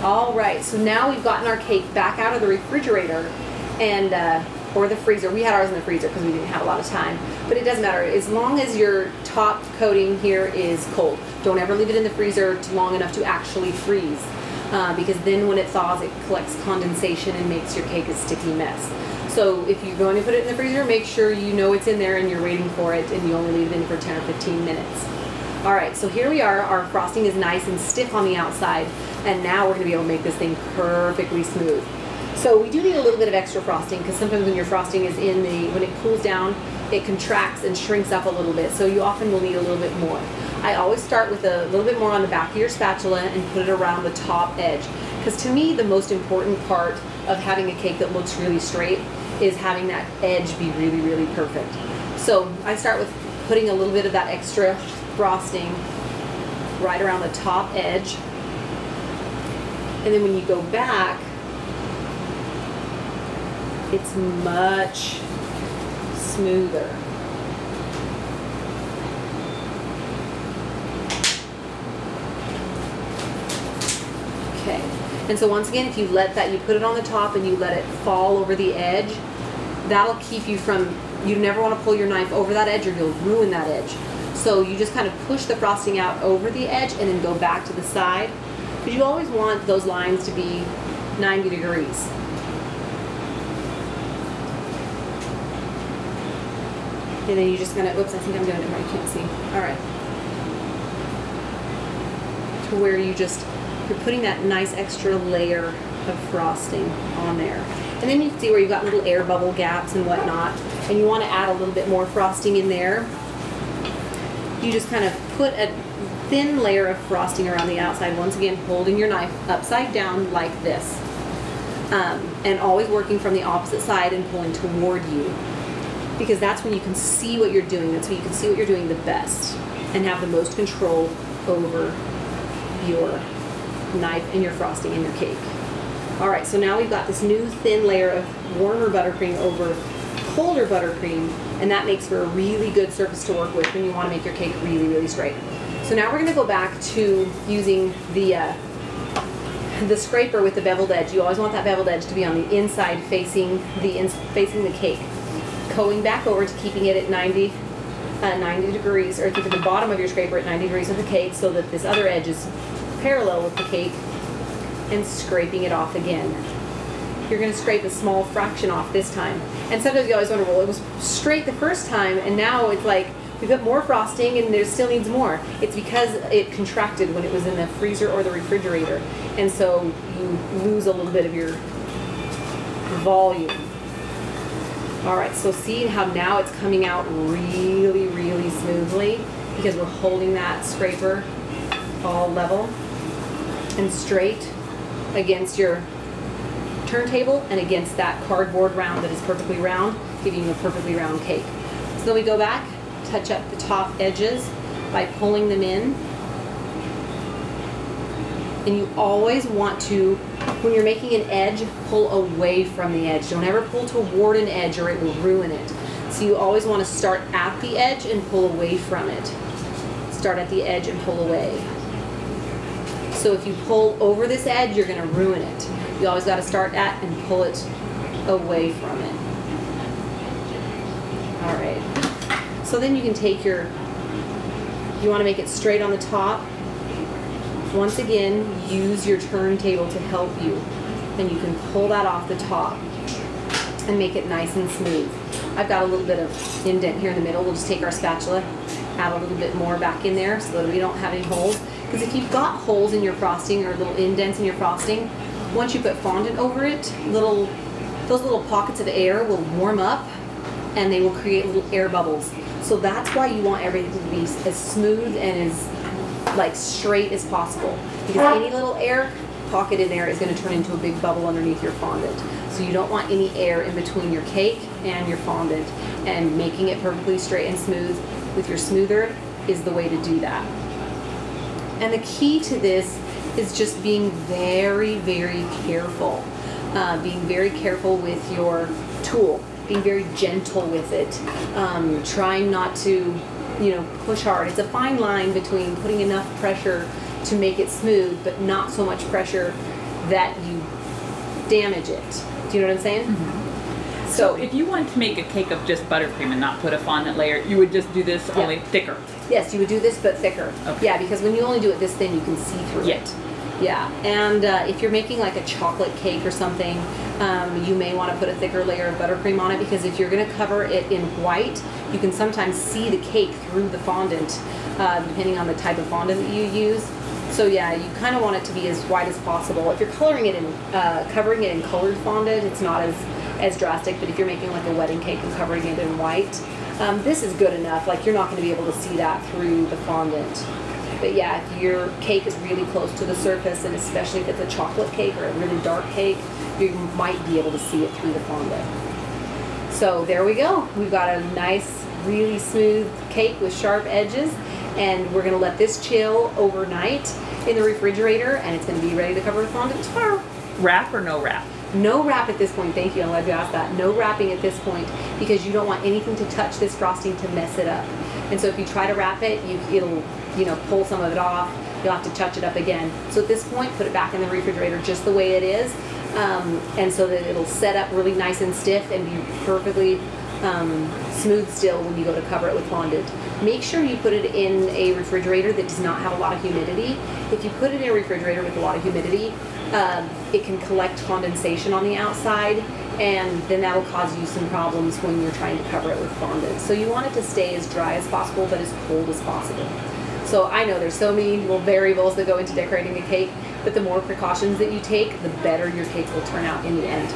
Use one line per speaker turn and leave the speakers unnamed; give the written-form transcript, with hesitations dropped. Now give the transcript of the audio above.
All right, so now we've gotten our cake back out of the refrigerator and or the freezer. We had ours in the freezer because we didn't have a lot of time, but it doesn't matter as long as your top coating here is cold. Don't ever leave it in the freezer too long enough to actually freeze, because then when it thaws, it collects condensation and makes your cake a sticky mess. So if you're going to put it in the freezer, make sure you know it's in there and you're waiting for it, and you only leave it in for 10 or 15 minutes. All right, so here we are. Our frosting is nice and stiff on the outside, and now we're going to be able to make this thing perfectly smooth. So we do need a little bit of extra frosting, because sometimes when your frosting is when it cools down, it contracts and shrinks up a little bit, so you often will need a little bit more. I always start with a little bit more on the back of your spatula and put it around the top edge, because to me the most important part of having a cake that looks really straight is having that edge be really, really perfect. So I start with putting a little bit of that extra frosting right around the top edge, and then when you go back, it's much smoother. Okay, and so once again, if you let that, you put it on the top and you let it fall over the edge, that'll keep you from, you never want to pull your knife over that edge or you'll ruin that edge. So you just kind of push the frosting out over the edge and then go back to the side, because you always want those lines to be 90 degrees. And then you just kind of, oops, I think I'm doing it right, you can't see. All right. To where you're putting that nice extra layer of frosting on there. And then you can see where you've got little air bubble gaps and whatnot, and you want to add a little bit more frosting in there. You just kind of put a thin layer of frosting around the outside, once again holding your knife upside down like this, and always working from the opposite side and pulling toward you, because that's when you can see what you're doing. That's when you can see what you're doing the best and have the most control over your knife and your frosting in your cake. All right, so now we've got this new thin layer of warmer buttercream over colder buttercream, and that makes for a really good surface to work with when you want to make your cake really, really straight. So now we're going to go back to using the scraper with the beveled edge. You always want that beveled edge to be on the inside facing the cake. Going back over to keeping it at 90 degrees, or keeping the bottom of your scraper at 90 degrees of the cake so that this other edge is parallel with the cake, and scraping it off again. You're going to scrape a small fraction off this time. And sometimes you always wonder, well, it was straight the first time and now it's like we put more frosting and there still needs more. It's because it contracted when it was in the freezer or the refrigerator, and so you lose a little bit of your volume. All right, so see how now it's coming out really, really smoothly because we're holding that scraper all level and straight against your turntable and against that cardboard round that is perfectly round, giving you a perfectly round cake. So then we go back, touch up the top edges by pulling them in. And you always want to, when you're making an edge, pull away from the edge. Don't ever pull toward an edge or it will ruin it. So you always want to start at the edge and pull away from it. Start at the edge and pull away. So if you pull over this edge, you're going to ruin it. You always got to start at and pull it away from it. All right. So then you can take you want to make it straight on the top. Once again, use your turntable to help you. And you can pull that off the top and make it nice and smooth. I've got a little bit of indent here in the middle. We'll just take our spatula, add a little bit more back in there so that we don't have any holes. Because if you've got holes in your frosting or little indents in your frosting, once you put fondant over it, those little pockets of air will warm up and they will create little air bubbles. So that's why you want everything to be as smooth and as straight as possible. Because any little air pocket in there is going to turn into a big bubble underneath your fondant. So you don't want any air in between your cake and your fondant. And making it perfectly straight and smooth with your smoother is the way to do that. And the key to this is just being very, very careful. Being very careful with your tool. Being very gentle with it. Trying not to, push hard. It's a fine line between putting enough pressure to make it smooth, but not so much pressure that you damage it. Do you know what I'm saying?
Mm-hmm. So if you wanted to make a cake of just buttercream and not put a fondant layer, you would just do this only thicker.
Yes, you would do this but thicker.
Okay.
Yeah, because when you only do it this thin, you can see through it. Yeah, and if you're making like a chocolate cake or something, you may want to put a thicker layer of buttercream on it, because if you're going to cover it in white, you can sometimes see the cake through the fondant, depending on the type of fondant that you use. So yeah, you kind of want it to be as white as possible. If you're coloring it in, covering it in colored fondant, it's not as drastic. But if you're making like a wedding cake and covering it in white, this is good enough. Like, you're not going to be able to see that through the fondant. But yeah, if your cake is really close to the surface, and especially if it's a chocolate cake or a really dark cake, you might be able to see it through the fondant. So there we go. We've got a nice, really smooth cake with sharp edges, and we're gonna let this chill overnight in the refrigerator, and it's gonna be ready to cover with fondant tomorrow.
Wrap or no wrap?
No wrap at this point. Thank you. I'm glad you asked that. No wrapping at this point, because you don't want anything to touch this frosting to mess it up. And so if you try to wrap it, it'll pull some of it off. You'll have to touch it up again. So at this point, put it back in the refrigerator just the way it is, and so that it'll set up really nice and stiff and be perfectly smooth still when you go to cover it with fondant. Make sure you put it in a refrigerator that does not have a lot of humidity. If you put it in a refrigerator with a lot of humidity, it can collect condensation on the outside, and then that'll cause you some problems when you're trying to cover it with fondant. So you want it to stay as dry as possible, but as cold as possible. So I know there's so many little variables that go into decorating a cake, but the more precautions that you take, the better your cake will turn out in the end.